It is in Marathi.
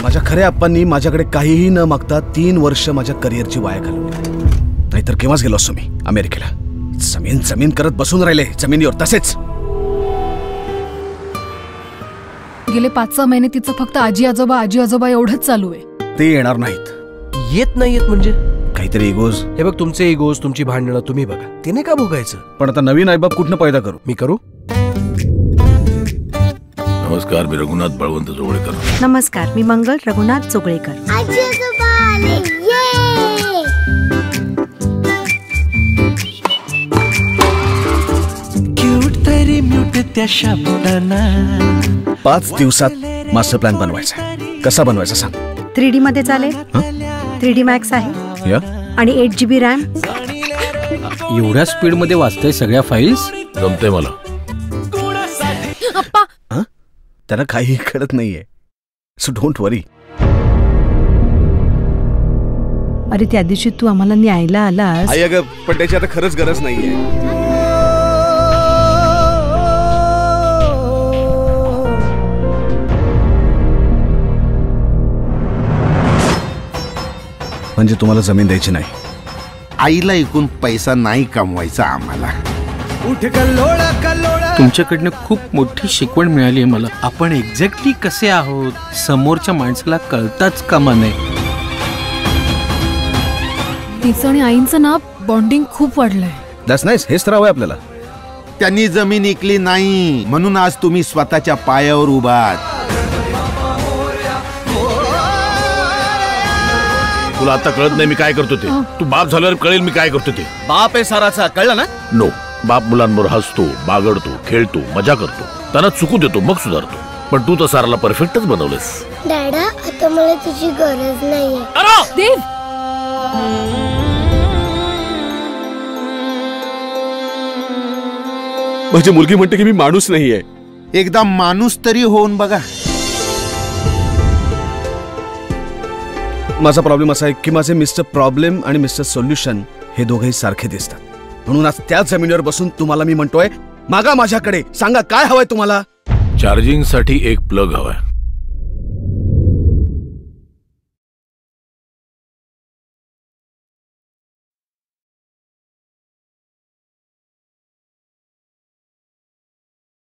माझ्या खऱ्या आप्पांनी माझ्याकडे काहीही न मागता 3 वर्ष माझ्या करिअरची वाया घालवली. नाहीतर केव्हाच गेलो असतो मी अमेरिकेला. जमीन जमीन करत बसून राहिले जमिनीवर तसेच. गेले 5-6 महिने तिचं फक्त आजी आजोबा एवढंच चालू आहे. ते येणार नाहीत. येत नाहीयेत म्हणजे काहीतरी इगोज. हे बघ, तुमचे इगोज, तुमची भांडणं तुम्ही बघा, तिने का भोगायचं? पण आता नवीन आईबाप कुठनं पैदा करू? मी करू? नमस्कार, मी रघुनाथ बळवंत जोगळेकर. नमस्कार, मी मंगल रघुनाथ जोगळेकर. क्यूट तरी म्यूट त्या शब्दांना. 5 दिवसात मास्टर प्लॅन बनवायचा. कसा बनवायचा सांग? 3D मध्ये चालेल. 3D मॅक्स आहे आणि 8 GB रॅम. एवढ्या स्पीड मध्ये वाचताय सगळ्या फाईल्स? जमते मला. अप्पा, त्यांना काही कळत नाहीये, सो डोंट वरी. अरे त्या दिवशी तू आम्हाला न्यायला आलास. आई अगं, पण त्याची आता खरंच गरज नाहीये. म्हणजे तुम्हाला जमीन द्यायची नाही? आईला ऐकून पैसा नाही कमवायचा आम्हाला. तुमच्याकडनं खूप मोठी शिकवण मिळाली आहे मला. आपण एक्झॅक्टली कसे आहोत समोरच्या माणसाला कळताच कामा नये. तिचं आणि आईंचं ना बॉन्डिंग खूप वाढलंय. That's nice. हेच तर हवंय आपल्याला. त्यांनी जमीन ऐकली नाही म्हणून आज तुम्ही स्वतःच्या पायावर उभा आहात. तुला आता कळत नाही मी काय करतो ते. तू बाप झाल्यावर कळेल मी काय करतो ते. बाप आहे साराचा, कळलं ना? नो, बाप मुलांबरोबर हसतो, बागडतो, खेळतो, मजा करतो, त्यांना चुकू देतो, मग सुधारतो. पण तू तर साराला परफेक्टच बनवलेस. डॅडा, आता मला तुझी गरज नाहीये. देव, माझी मुलगी म्हणते की मी माणूस नाहीये. एकदा माणूस तरी होऊन बघा. माझा प्रॉब्लेम असा आहे की माझे मिस्टर प्रॉब्लेम आणि मिस्टर सोल्युशन हे दोघेही सारखे दिसतात. म्हणून आज त्याच जमिनीवर बसून तुम्हाला मी म्हणतोय, मागा माझ्याकडे, सांगा काय हवंय तुम्हाला. चार्जिंग साठी एक प्लग हवाय.